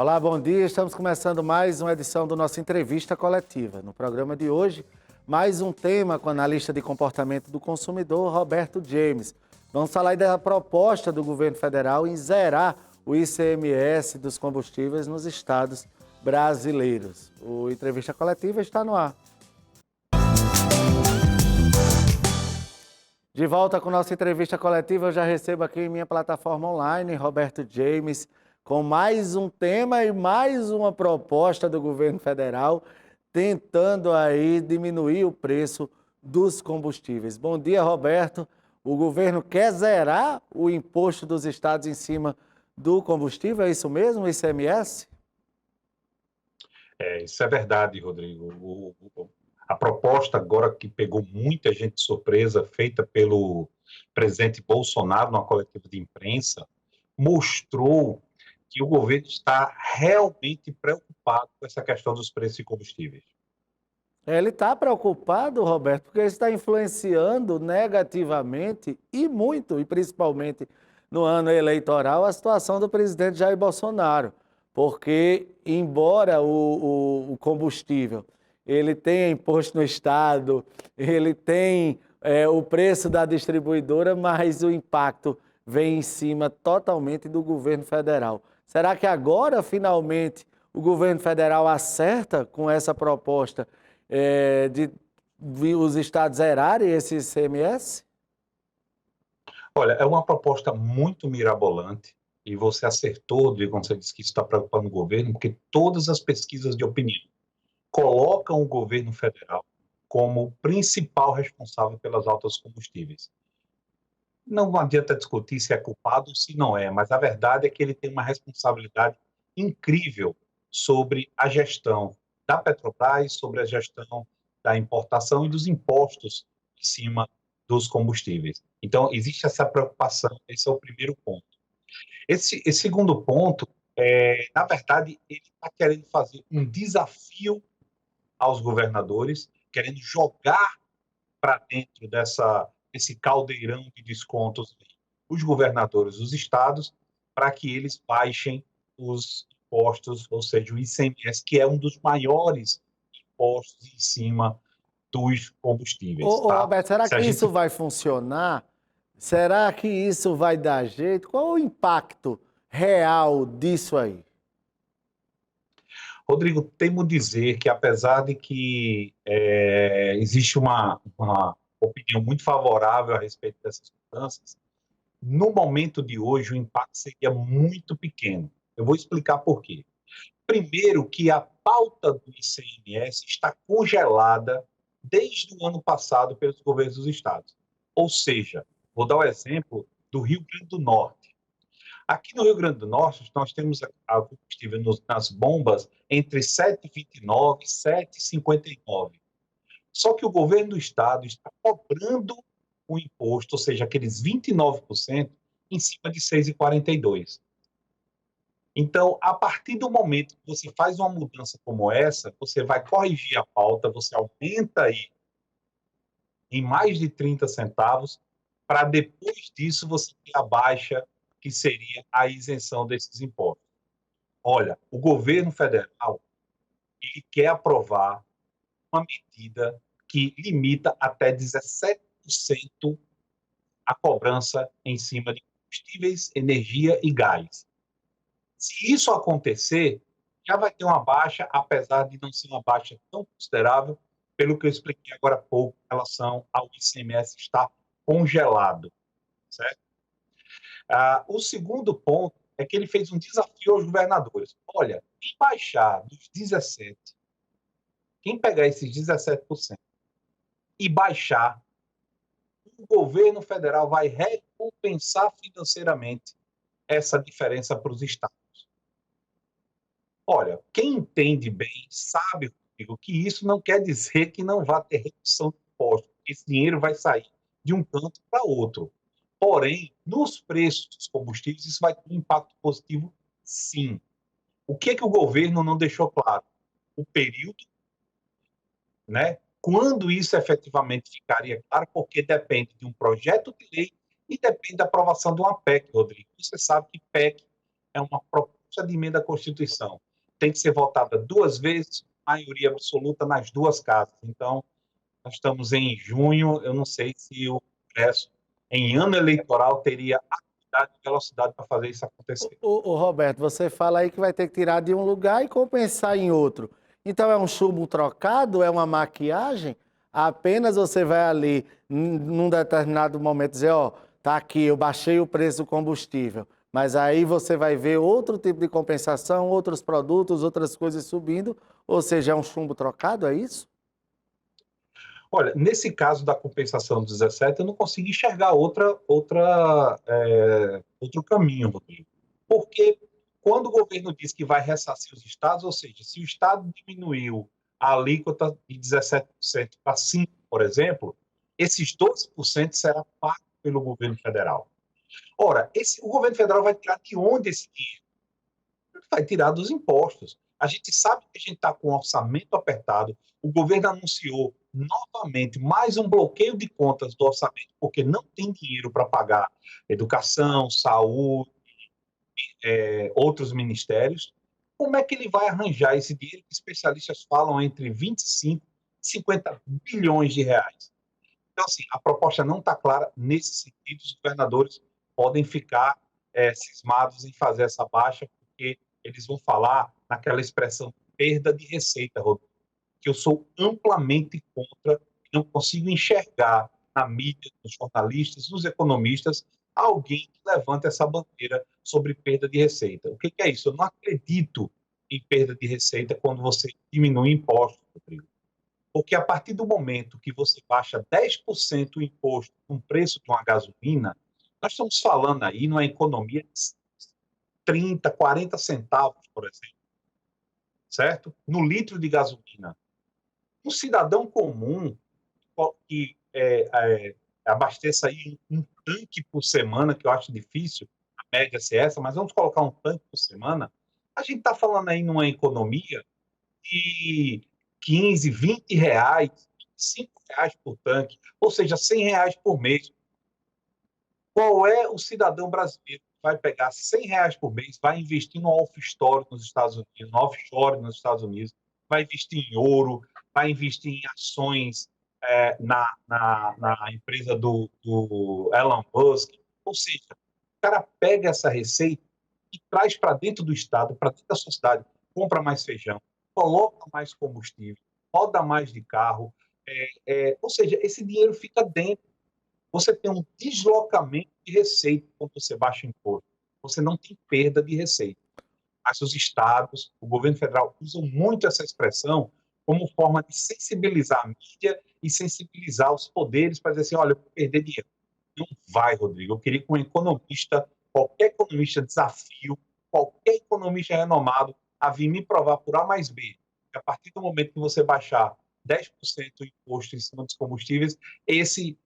Olá, bom dia. Estamos começando mais uma edição do nosso Entrevista Coletiva. No programa de hoje, mais um tema com o analista de comportamento do consumidor, Roberto James. Vamos falar aí da proposta do governo federal em zerar o ICMS dos combustíveis nos estados brasileiros. O Entrevista Coletiva está no ar. De volta com nossa entrevista coletiva, eu já recebo aqui em minha plataforma online, Roberto James, com mais um tema e mais uma proposta do governo federal, tentando aí diminuir o preço dos combustíveis. Bom dia, Roberto. O governo quer zerar o imposto dos estados em cima do combustível, é isso mesmo, o ICMS? Isso é verdade, Rodrigo. A proposta agora que pegou muita gente de surpresa, feita pelo presidente Bolsonaro numa coletiva de imprensa, mostrou que o governo está realmente preocupado com essa questão dos preços de combustíveis. Ele está preocupado, Roberto, porque isso está influenciando negativamente e muito, e principalmente no ano eleitoral, a situação do presidente Jair Bolsonaro. Porque, embora o combustível ele tenha imposto no Estado, ele tem o preço da distribuidora, mas o impacto vem em cima totalmente do governo federal. Será que agora, finalmente, o governo federal acerta com essa proposta de os estados zerarem esse ICMS? Olha, é uma proposta muito mirabolante e você acertou, Rodrigo, quando você disse que isso está preocupando o governo, porque todas as pesquisas de opinião colocam o governo federal como o principal responsável pelas altas combustíveis. Não adianta discutir se é culpado ou se não é, mas a verdade é que ele tem uma responsabilidade incrível sobre a gestão da Petrobras, sobre a gestão da importação e dos impostos em cima dos combustíveis. Então, existe essa preocupação, esse é o primeiro ponto. Esse segundo ponto, na verdade, ele está querendo fazer um desafio aos governadores, querendo jogar para dentro desse caldeirão de descontos os governadores dos estados, para que eles baixem os impostos, ou seja, o ICMS, que é um dos maiores impostos em cima dos combustíveis. Ô, Tá? Roberto, será Se que a gente isso vai funcionar? Será que isso vai dar jeito? Qual o impacto real disso aí? Rodrigo, temo dizer que, apesar de que existe uma opinião muito favorável a respeito dessas mudanças, no momento de hoje o impacto seria muito pequeno. Eu vou explicar por quê. Primeiro, que a pauta do ICMS está congelada desde o ano passado pelos governos dos estados. Ou seja, vou dar o exemplo do Rio Grande do Norte. Aqui no Rio Grande do Norte, nós temos a combustível nas bombas entre 7,29 e 7,59. Só que o governo do estado está cobrando o imposto, ou seja, aqueles 29%, em cima de 6,42. Então, a partir do momento que você faz uma mudança como essa, você vai corrigir a pauta, você aumenta aí em mais de 30 centavos, para depois disso você ter a baixa, que seria a isenção desses impostos. Olha, o governo federal ele quer aprovar uma medida que limita até 17% a cobrança em cima de combustíveis, energia e gás. Se isso acontecer, já vai ter uma baixa, apesar de não ser uma baixa tão considerável, pelo que eu expliquei agora há pouco, em relação ao ICMS estar congelado, certo? O segundo ponto é que ele fez um desafio aos governadores. Olha, quem baixar dos 17%, quem pegar esses 17% e baixar, o governo federal vai recompensar financeiramente essa diferença para os estados. Olha, quem entende bem sabe, Rodrigo, que isso não quer dizer que não vai ter redução de impostos. Esse dinheiro vai sair de um canto para outro. Porém, nos preços dos combustíveis, isso vai ter um impacto positivo, sim. O que é que o governo não deixou claro? O período, né? Quando isso efetivamente ficaria claro, porque depende de um projeto de lei e depende da aprovação de uma PEC, Rodrigo. Você sabe que PEC é uma proposta de emenda à Constituição tem que ser votada 2 vezes, maioria absoluta nas 2 casas. Então, nós estamos em junho, eu não sei se o Congresso, em ano eleitoral, teria habilidade e velocidade para fazer isso acontecer. Ô, Roberto, você fala aí que vai ter que tirar de um lugar e compensar em outro. Então é um chumbo trocado, é uma maquiagem? Apenas você vai ali, num determinado momento, dizer, ó, tá aqui, eu baixei o preço do combustível. Mas aí você vai ver outro tipo de compensação, outros produtos, outras coisas subindo, ou seja, é um chumbo trocado, é isso? Olha, nesse caso da compensação dos 17, eu não consigo enxergar outro caminho, Rodrigo. Porque quando o governo diz que vai ressarcir os estados, ou seja, se o estado diminuiu a alíquota de 17% para 5%, por exemplo, esses 12% será pago pelo governo federal. Ora, o governo federal vai tirar de onde esse dinheiro? Vai tirar dos impostos. A gente sabe que a gente está com um orçamento apertado. O governo anunciou novamente mais um bloqueio de contas do orçamento, porque não tem dinheiro para pagar educação, saúde, outros ministérios. Como é que ele vai arranjar esse dinheiro que especialistas falam entre 25 e 50 bilhões de reais? Então, assim, a proposta não está clara nesse sentido. Os governadores podem ficar cismados em fazer essa baixa, porque eles vão falar naquela expressão perda de receita, Rodrigo, que eu sou amplamente contra, não consigo enxergar na mídia, nos jornalistas, nos economistas, alguém que levanta essa bandeira sobre perda de receita. O que é isso? Eu não acredito em perda de receita quando você diminui impostos, Rodrigo. Porque a partir do momento que você baixa 10% o imposto no preço de uma gasolina, nós estamos falando aí numa economia de 30, 40 centavos, por exemplo, certo? No litro de gasolina. Um cidadão comum que abasteça aí um tanque por semana, que eu acho difícil a média ser essa, mas vamos colocar um tanque por semana, a gente está falando aí numa economia de 15, 20 reais, 5 reais por tanque, ou seja, 100 reais por mês. Qual é o cidadão brasileiro que vai pegar 100 reais por mês, vai investir no offshore nos Estados Unidos, vai investir em ouro, vai investir em ações na empresa do Elon Musk? Ou seja, o cara pega essa receita e traz para dentro do Estado, para dentro da sociedade, compra mais feijão, coloca mais combustível, roda mais de carro, ou seja, esse dinheiro fica dentro. Você tem um deslocamento de receita quando você baixa o imposto. Você não tem perda de receita. Mas os estados, o governo federal usam muito essa expressão como forma de sensibilizar a mídia e sensibilizar os poderes para dizer assim, olha, eu vou perder dinheiro. Não vai, Rodrigo. Eu queria que um economista, qualquer economista desafio, qualquer economista renomado, a vir me provar por A mais B, que a partir do momento que você baixar 10% o imposto em cima dos combustíveis, esse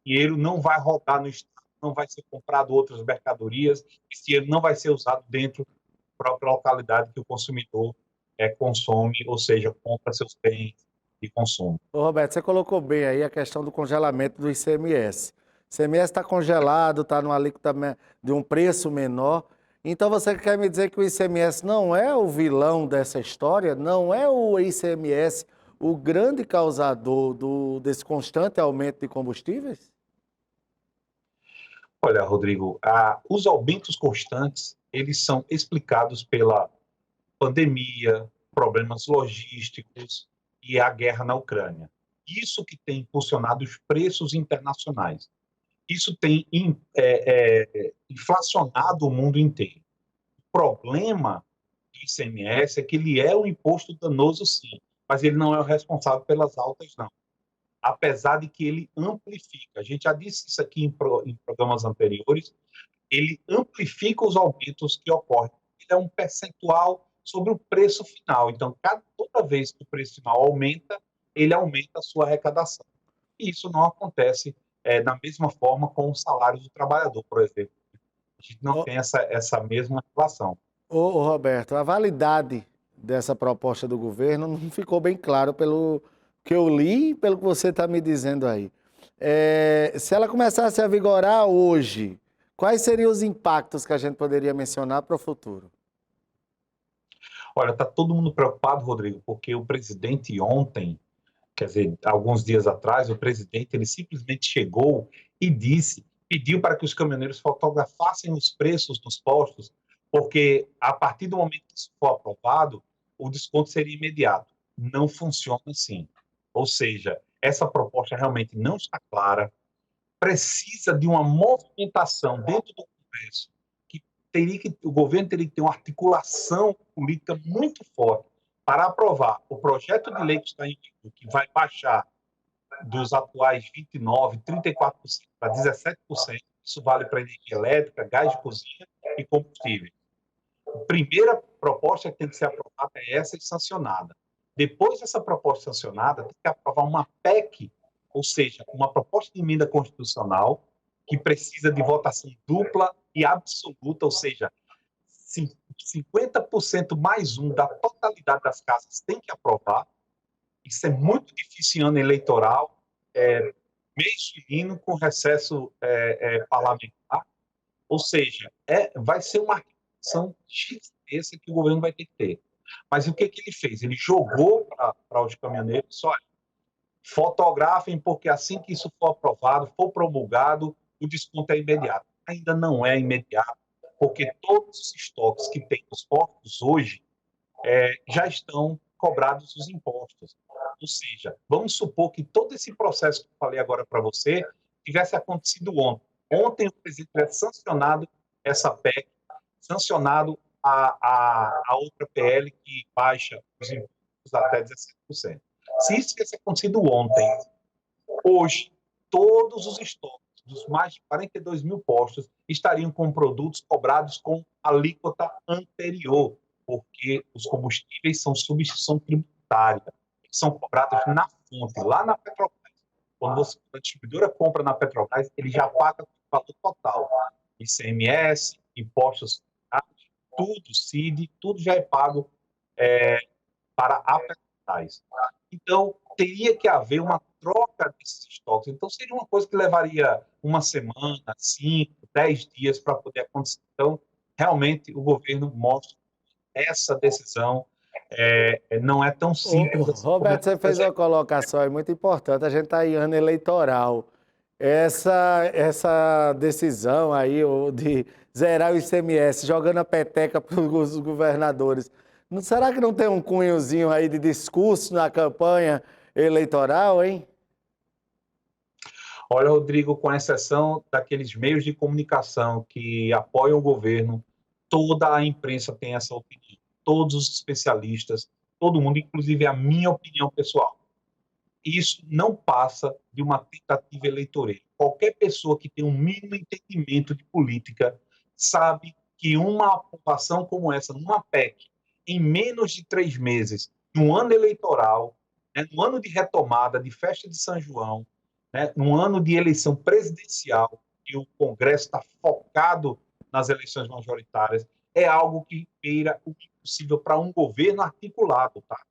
dinheiro não vai rodar no Estado, não vai ser comprado outras mercadorias, esse dinheiro não vai ser usado dentro da própria localidade que o consumidor consome, ou seja, compra seus bens de consumo. Ô, Roberto, você colocou bem aí a questão do congelamento do ICMS. O ICMS está congelado, está numa alíquota de um preço menor. Então você quer me dizer que o ICMS não é o vilão dessa história? Não é o ICMS o grande causador desse constante aumento de combustíveis? Olha, Rodrigo, os aumentos constantes, eles são explicados pela pandemia, problemas logísticos e a guerra na Ucrânia. Isso que tem impulsionado os preços internacionais. Isso tem inflacionado o mundo inteiro. O problema do ICMS é que ele é um imposto danoso, sim, mas ele não é o responsável pelas altas, não. Apesar de que ele amplifica. A gente já disse isso aqui em programas anteriores, ele amplifica os aumentos que ocorrem. Ele é um percentual sobre o preço final. Então, toda vez que o preço final aumenta, ele aumenta a sua arrecadação. E isso não acontece da mesma forma com o salário do trabalhador, por exemplo. A gente não tem essa mesma relação. Ô, Roberto, a validade dessa proposta do governo não ficou bem claro pelo que eu li e pelo que você está me dizendo aí. Se ela começasse a vigorar hoje, quais seriam os impactos que a gente poderia mencionar para o futuro? Olha, está todo mundo preocupado, Rodrigo, porque o presidente ontem, quer dizer, alguns dias atrás, o presidente ele simplesmente chegou e pediu para que os caminhoneiros fotografassem os preços dos postos, porque a partir do momento que isso for aprovado, o desconto seria imediato. Não funciona assim. Ou seja, essa proposta realmente não está clara, precisa de uma movimentação dentro do Congresso, o governo teria que ter uma articulação política muito forte para aprovar o projeto de lei que está em vigor, que vai baixar dos atuais 29%, 34% para 17%. Isso vale para energia elétrica, gás de cozinha e combustível. A primeira proposta que tem que ser aprovada é essa e sancionada. Depois dessa proposta sancionada, tem que aprovar uma PEC, ou seja, uma proposta de emenda constitucional que precisa de votação dupla e absoluta, ou seja, 50% mais um da totalidade das casas tem que aprovar. Isso é muito difícil em ano eleitoral, mês junino com recesso parlamentar, ou seja, vai ser uma articulação gigantesca que o governo vai ter que ter. Mas o que ele fez? Ele jogou para os caminhoneiros, olha, fotografem, porque assim que isso for aprovado, for promulgado, o desconto é imediato. Ainda não é imediato, porque todos os estoques que tem nos postos hoje já estão cobrados os impostos. Ou seja, vamos supor que todo esse processo que eu falei agora para você tivesse acontecido ontem. Ontem o presidente tivesse sancionado essa PEC, sancionado a outra PL que baixa os impostos até 17%. Se isso tivesse acontecido ontem, hoje, todos os estoques dos mais de 42 mil postos estariam com produtos cobrados com alíquota anterior, porque os combustíveis são substituição tributária, são cobrados na fonte, lá na Petrobras. Quando a distribuidora compra na Petrobras, ele já paga o valor total. ICMS, impostos, tudo, CID, tudo já é pago para a Petrobras. Então, teria que haver uma troca desses estoques. Então, seria uma coisa que levaria uma semana, 5, 10 dias para poder acontecer. Então, realmente, o governo mostra essa decisão não é tão simples assim. Roberto, você fez uma colocação aí muito importante. A gente está em ano eleitoral. Essa decisão aí de zerar o ICMS, jogando a peteca para os governadores, será que não tem um cunhozinho aí de discurso na campanha eleitoral, hein? Olha, Rodrigo, com exceção daqueles meios de comunicação que apoiam o governo, toda a imprensa tem essa opinião. Todos os especialistas, todo mundo, inclusive a minha opinião pessoal. Isso não passa de uma tentativa eleitoreira. Qualquer pessoa que tem um mínimo entendimento de política sabe que uma aprovação como essa, numa PEC, em menos de 3 meses, num ano eleitoral, num ano de retomada, de festa de São João, num ano de eleição presidencial, que o Congresso está focado nas eleições majoritárias, é algo que beira o impossível para um governo articulado, tá?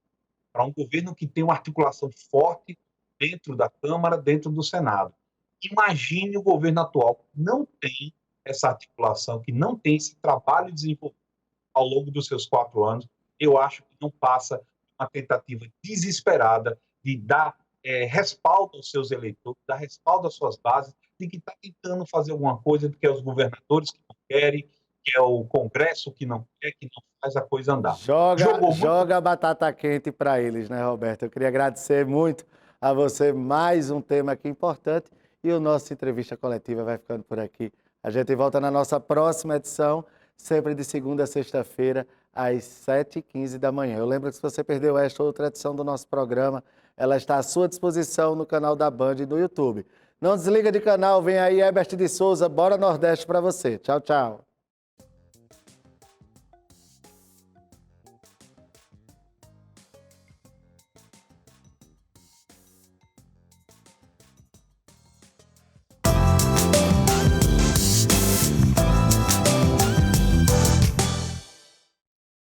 Para um governo que tem uma articulação forte dentro da Câmara, dentro do Senado. Imagine o governo atual que não tem essa articulação, que não tem esse trabalho desenvolvido ao longo dos seus 4 anos. Eu acho que não passa de uma tentativa desesperada de dar respaldo aos seus eleitores, dar respaldo às suas bases, de que está tentando fazer alguma coisa, que é os governadores que não querem, que é o Congresso que não quer, que não faz a coisa andar. Joga a batata quente para eles, né, Roberto? Eu queria agradecer muito a você, mais um tema aqui importante, e o nosso Entrevista Coletiva vai ficando por aqui. A gente volta na nossa próxima edição, sempre de segunda a sexta-feira, às 7h15 da manhã. Eu lembro que se você perdeu esta outra edição do nosso programa, ela está à sua disposição no canal da Band e no YouTube. Não desliga de canal, vem aí Herbert de Souza, Bora Nordeste para você. Tchau, tchau.